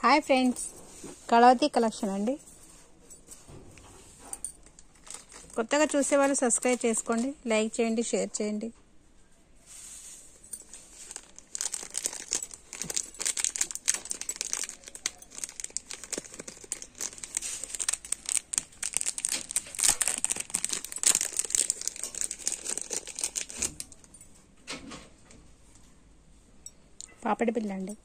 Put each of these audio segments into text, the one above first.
Hi friends, Kalavathi collection అండి. కొత్తగా చూసేవాళ్ళు సబ్స్క్రైబ్ చేసుకోండి, లైక్ చేయండి, షేర్ చేయండి. పాపడి పిల్ల అండి.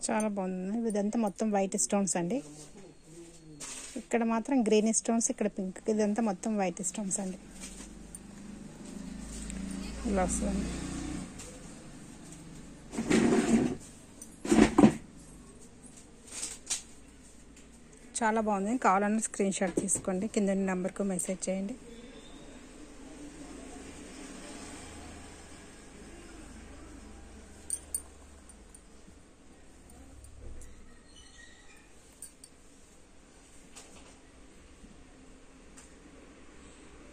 చాలా బాగుంది. ఇదంతా మొత్తం వైట్ స్టోన్స్ అండి. ఇక్కడ మాత్రం గ్రీన్ స్టోన్స్, ఇక్కడ పింక్. ఇదంతా మొత్తం వైట్ స్టోన్స్ అండి. ఇలా వస్తుంది. చాలా బాగుంది. కావాలన్నా స్క్రీన్ షాట్ తీసుకోండి, కింద నెంబర్కు మెసేజ్ చేయండి.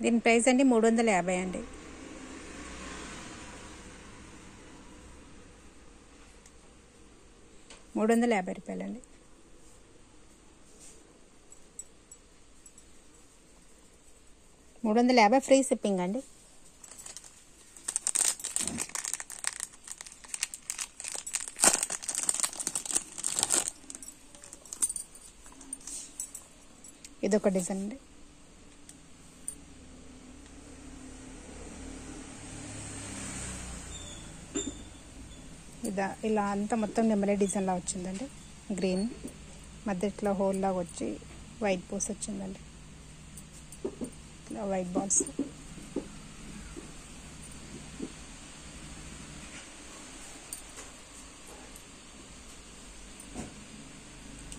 దీని ప్రైస్ అండి 350 అండి. ₹350 350 ఫ్రీ షిప్పింగ్ అండి. ఇదొక డిజైన్ అండి. ఇలా అంతా మొత్తం నెమలి డిజైన్ లా వచ్చిందండి. గ్రీన్ మధ్యలో హోల్ లాగా వచ్చి వైట్ పూస్ వచ్చిందండి. ఇలా వైట్ బాల్స్.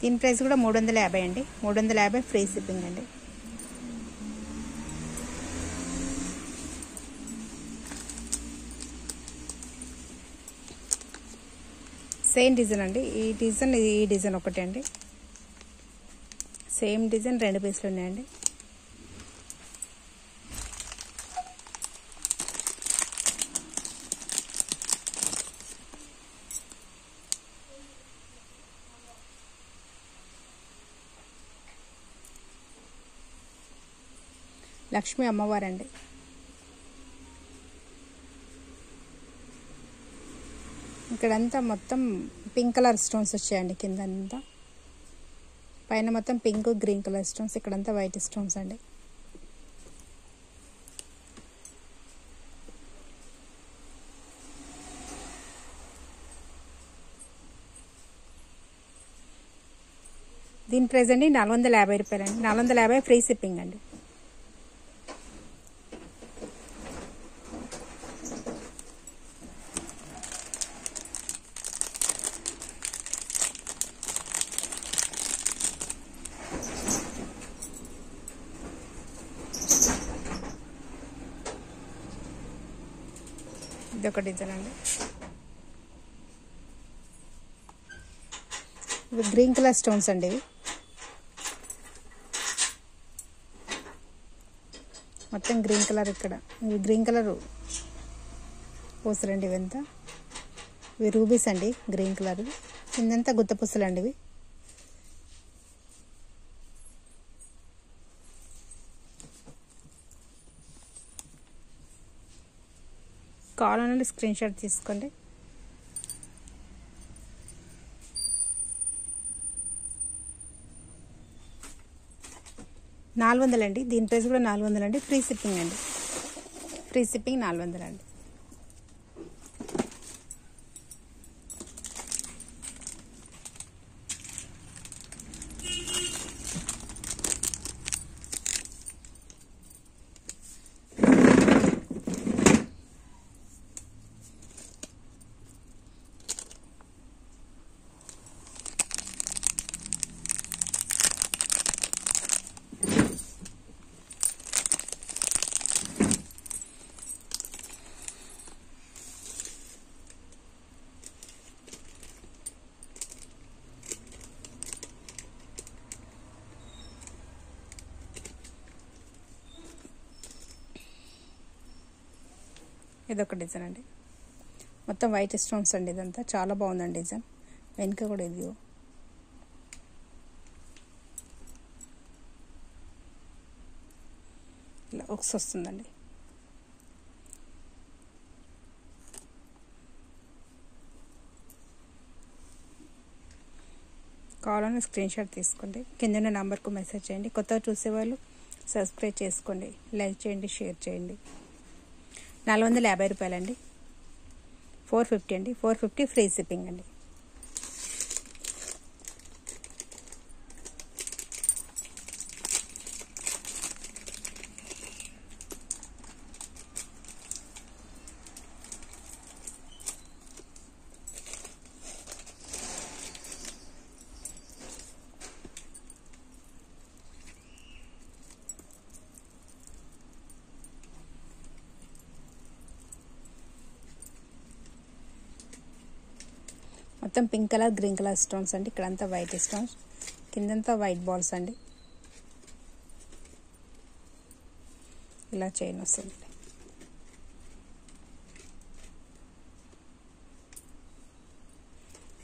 దీని ప్రైస్ కూడా 350 అండి. 350 ఫ్రీ షిప్పింగ్ అండి. సేమ్ డిజైన్ అండి. ఈ డిజైన్ ఒకటే అండి. సేమ్ డిజైన్ 2 పీసులు ఉన్నాయండి. లక్ష్మీ అమ్మవారండి. ఇక్కడంతా మొత్తం పింక్ కలర్ స్టోన్స్ వచ్చాయండి. కింద అంతా పైన మొత్తం పింక్ గ్రీన్ కలర్ స్టోన్స్, ఇక్కడంతా వైట్ స్టోన్స్ అండి. దీని ప్రైస్ అండి ₹450 అండి. 450 ఫ్రీ షిప్పింగ్ అండి. ఇదొక డిజైన్ అండి. ఇవి గ్రీన్ కలర్ స్టోన్స్ అండి. ఇవి మొత్తం గ్రీన్ కలర్. ఇక్కడ ఇవి గ్రీన్ కలర్ పూసలండి. ఇవంతా ఇవి రూబీస్ అండి. Green colour. కిందంతా గుత్త పూసలు అండి. ఇవి కావాలన్నా స్క్రీన్ షాట్ తీసుకోండి. $400 అండి. దీని ప్రైస్ కూడా 400 అండి. ఫ్రీ షిప్పింగ్ అండి. ఫ్రీ షిప్పింగ్ 400 అండి. ఇదొక డిజైన్ అండి, మొత్తం వైట్ స్టోన్స్ అండి. ఇదంతా చాలా బాగుందండి డిజైన్. వెనుక కూడా ఇది ఇలా ఒక్స్ వస్తుందండి. కావాలని స్క్రీన్ షాట్ తీసుకోండి, కింద నెంబర్కు మెసేజ్ చేయండి. కొత్తగా చూసేవాళ్ళు సబ్స్క్రైబ్ చేసుకోండి, లైక్ చేయండి, షేర్ చేయండి. 450 రూపాయలండి, 450 అండి, 450 ఫ్రీ షిప్పింగ్ అండి. మొత్తం pink colour, green colour stones అండి. ఇక్కడంతా వైట్ స్టోన్స్, కిందంతా వైట్ బాల్స్ అండి. ఇలా చైన్ వస్తుంది.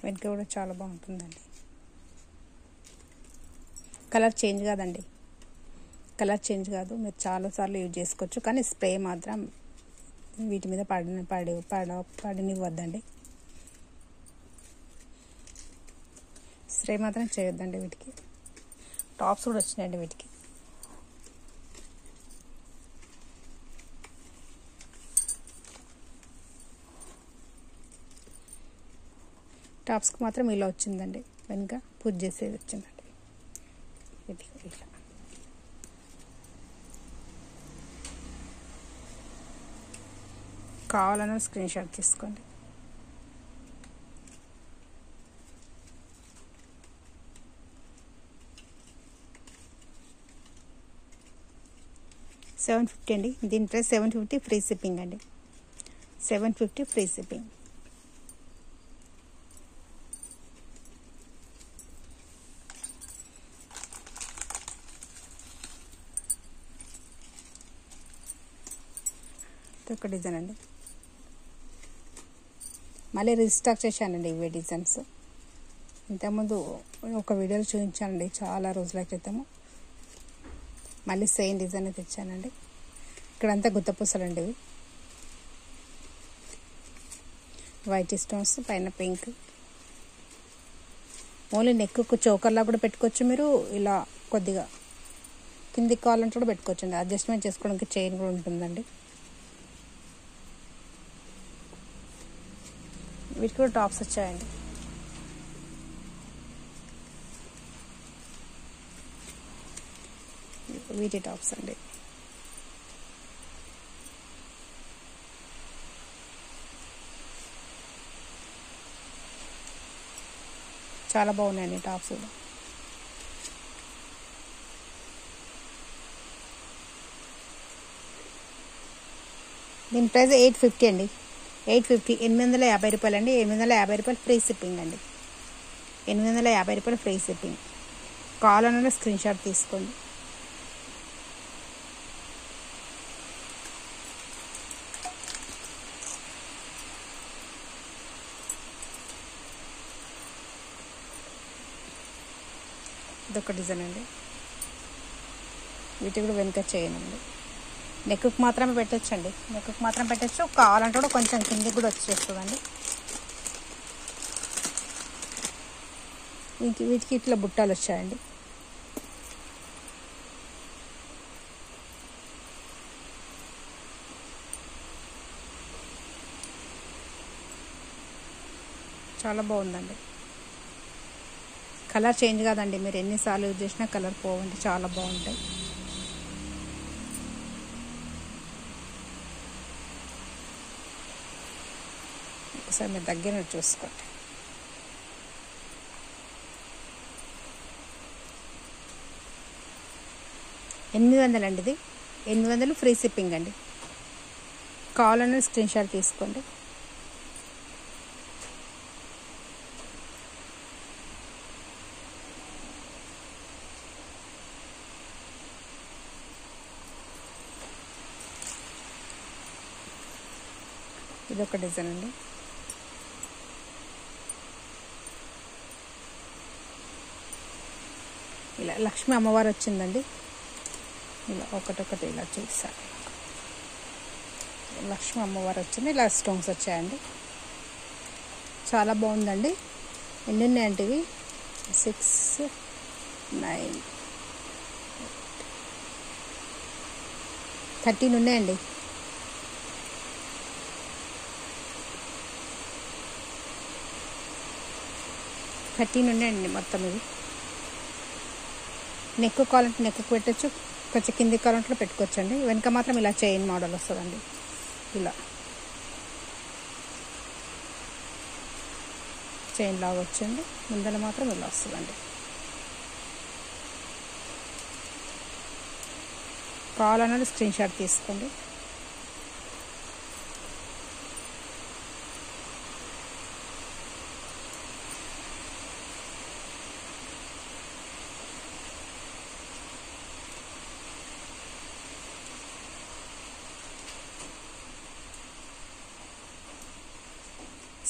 వెనుక కూడా చాలా బాగుంటుందండి. కలర్ చేంజ్ కాదండి, కలర్ చేంజ్ కాదు, మీరు చాలాసార్లు యూజ్ చేసుకోవచ్చు. కానీ స్ప్రే మాత్రం వీటి మీద పడనివ్వద్దండి. స్ప్రే మాత్రం చేయొద్దండి. వీటికి టాప్స్ కూడా వచ్చినాయండి. వీటికి టాప్స్కి మాత్రం ఇలా వచ్చిందండి, వెనుక పూజ చేసేది వచ్చిందండి. వీటికి ఇలా కావాలన్నా స్క్రీన్ షాట్ తీసుకోండి. $750 అండి. దీని ప్రైస్ $750 ఫ్రీ షిప్పింగ్ అండి. $750 ఫ్రీ షిప్పింగ్. ఒక డిజైన్ అండి, మళ్ళీ రీస్టాక్ చేశానండి ఇవే డిజైన్స్. ఇంతకుముందు ఒక వీడియోలో చూపించానండి చాలా రోజుల క్రితము. మళ్ళీ సేమ్ డిజైన్ తెచ్చానండి. ఇక్కడంతా గుత్తపూసలండి, ఇవి వైట్ స్టోన్స్ పైన పింక్. ఓన్లీ నెక్కు చోకర్లా కూడా పెట్టుకోవచ్చు మీరు. ఇలా కొద్దిగా కిందికి కావాలంటే కూడా పెట్టుకోవచ్చు అండి. అడ్జస్ట్మెంట్ చేసుకోవడానికి చైన్ కూడా ఉంటుందండి. వీటికి కూడా టాప్స్ వచ్చాయండి. వీటి టాప్స్ అండి. చాలా బాగున్నాయండి టాప్స్ కూడా. దీని ప్రైస్ $850 అండి. 850, 850 రూపాయలు అండి. 850 రూపాయలు ఫ్రీ షిప్పింగ్ అండి. 850 రూపాయలు ఫ్రీ షిప్పింగ్. కావాలన్నా స్క్రీన్ షాట్ తీసుకోండి. ఇదొక డిజైన్ అండి. వీటి కూడా వెనుక చేయండి. నెక్కు మాత్రమే పెట్టచ్చు అండి, నెక్కు మాత్రం పెట్టచ్చు. కావాలంటే కూడా కొంచెం కిందికి కూడా వచ్చేస్తుందండి. వీటికి ఇట్లా బుట్టాలు వచ్చాయండి. చాలా బాగుందండి. కలర్ చేంజ్ కాదండి, మీరు ఎన్నిసార్లు యూజ్ చేసినా కలర్ పోవండి, చాలా బాగుంటాయి. ఒకసారి మీరు దగ్గర చూసుకోండి. $800 అండి. ఇది 800 ఫ్రీ షిప్పింగ్ అండి. కావాలన్నా స్క్రీన్ షాట్ తీసుకోండి. ఇదొక డిజైన్ అండి. ఇలా లక్ష్మీ అమ్మవారు వచ్చిందండి. ఇలా ఒకటొకటి ఇలా చూసాను. లక్ష్మీ అమ్మవారు వచ్చింది. ఇలా స్టోన్స్ వచ్చాయండి. చాలా బాగుందండి. ఎన్ని ఉన్నాయంటే ఇవి 6, 9, 13 ఉన్నాయండి. మొత్తం ఇవి. నెక్ కావాలంటే నెక్కు పెట్టచ్చు, కొంచెం కింది కావాలంటే పెట్టుకోవచ్చండి. వెనక మాత్రం ఇలా చైన్ మోడల్ వస్తుందండి. ఇలా చైన్ లాగా వచ్చింది. ముందర మాత్రం ఇలా వస్తుందండి. కావాలన్నది స్క్రీన్ షాట్ తీసుకోండి.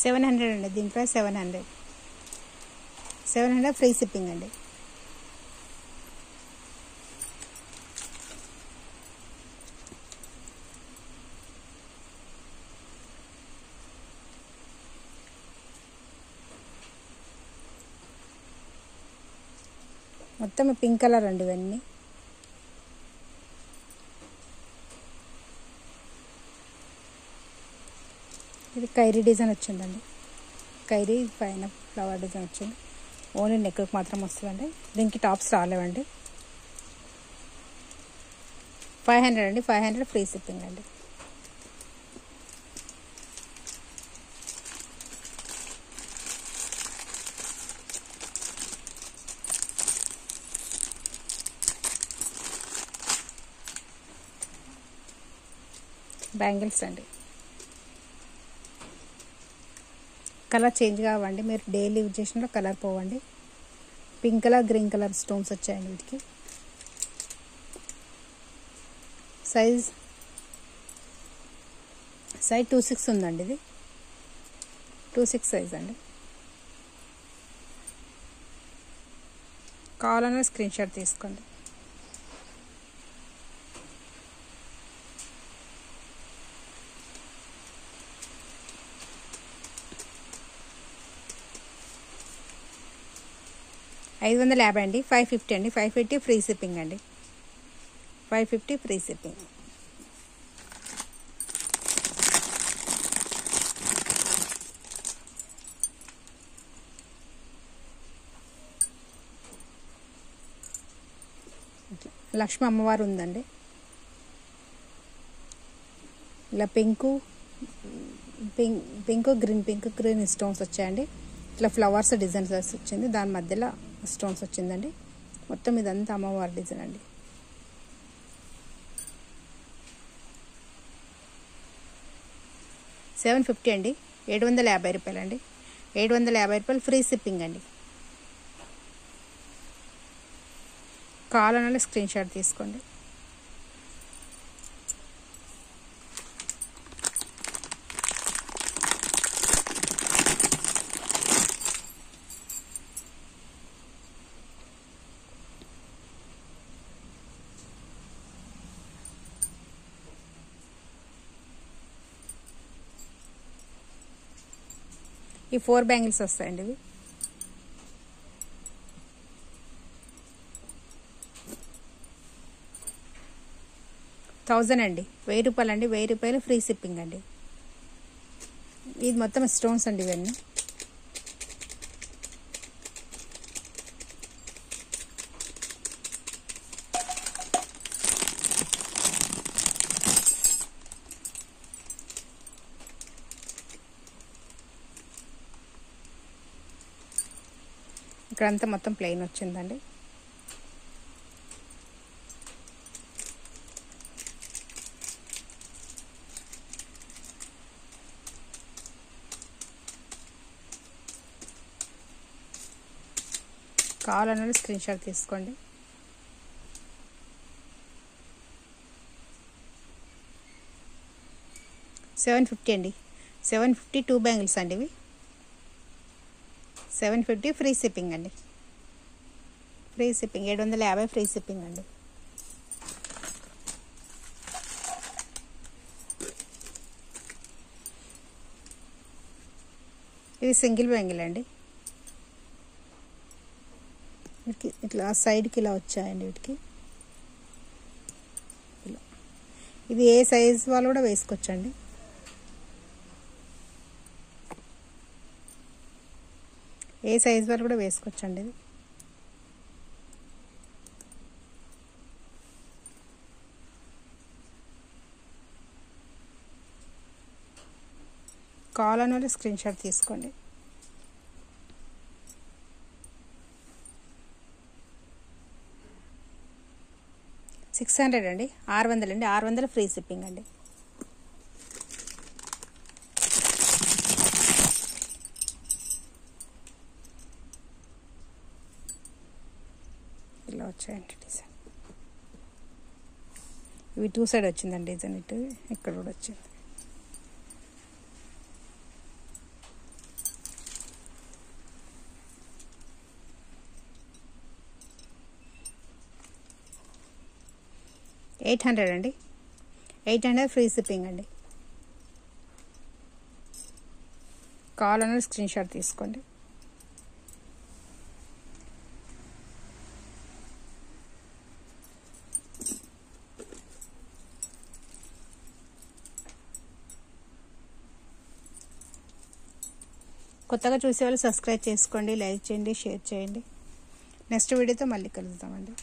$700 అండి. దీని ప్రైస్ 700 ఫ్రీ షిప్పింగ్ అండి. మొత్తం పింక్ కలర్ అండి ఇవన్నీ. ఇది ఖైరీ డిజైన్ వచ్చిందండి. ఖైరీ పైన ఫ్లవర్ డిజైన్ వచ్చింది. ఓన్లీ నెక్కి మాత్రం వస్తుందండి. దీనికి టాప్స్ రాలేవండి. 500 అండి. 500 ఫ్రీ షిప్పింగ్ అండి. బ్యాంగిల్స్ అండి. కలర్ చేంజ్ కావండి. మీరు డైలీ యూజ్ చేసిన కలర్ పోవండి. Pink colour, green colour stones వచ్చాయండి వీటికి. సైజ్ 26 ఉందండి. ఇది 26 సైజ్ అండి. కావాలన్నా స్క్రీన్ షాట్ తీసుకోండి. $550 అండి. 550 అండి. 550 ఫ్రీ షిప్పింగ్ అండి. 550 ఫ్రీ షిప్పింగ్. లక్ష్మీ అమ్మవారు ఉందండి. ఇలా పింక్ గ్రీన్ స్టోన్స్ వచ్చాయండి. ఇట్లా ఫ్లవర్స్ డిజైన్స్ వచ్చింది. దాని మధ్యలో స్టోన్స్ వచ్చిందండి. మొత్తం ఇదంతా అమ్మవారి డిజైన్ అండి. $750 అండి. $750 అండి. $750 ఫ్రీ షిప్పింగ్ అండి. కావాలన్నా స్క్రీన్ షాట్ తీసుకోండి. ఈ 4 బ్యాంగిల్స్ వస్తాయండి. ఇవి $1000 అండి. $1000 అండి. $1000 ఫ్రీ షిప్పింగ్ అండి. ఇది మొత్తం స్టోన్స్ అండి. ఇవన్నీ ఇక్కడంతా మొత్తం ప్లెయిన్ వచ్చిందండి. కావాలన్నా స్క్రీన్ షాట్ తీసుకోండి. $750 అండి. 750 2 బ్యాంగిల్స్ అండి ఇవి. 750 ఫ్రీ షిప్పింగ్ అండి. ఫ్రీ షిప్పింగ్ 750 ఫ్రీ షిప్పింగ్ అండి. ఇది సింగిల్ బ్యాంగిల్ అండి. వీటికి ఇట్లా సైడ్కి ఇలా వచ్చాయండి వీటికి. ఇలా ఇది ఏ సైజ్ వాళ్ళు కూడా వేసుకోవచ్చండి. ఏ సైజ్ వాళ్ళు కూడా వేసుకోవచ్చండి. ఇది కావాలని వాళ్ళు స్క్రీన్ షాట్ తీసుకోండి. $600 అండి. 600 అండి. 600 ఫ్రీ షిప్పింగ్ అండి. ఇలా వచ్చాయండి డిజైన్. ఇవి 2 సైడ్ వచ్చిందండి డిజైన్. ఇటు ఇక్కడ కూడా వచ్చింది. $800 అండి. 800 ఫ్రీ షిప్పింగ్ అండి. కావాలన్నా స్క్రీన్ షాట్ తీసుకోండి. కొత్తగా చూసేవాళ్ళు సబ్స్క్రైబ్ చేసుకోండి, లైక్ చేయండి, షేర్ చేయండి. నెక్స్ట్ వీడియోతో మళ్ళీ కలుద్దామండి.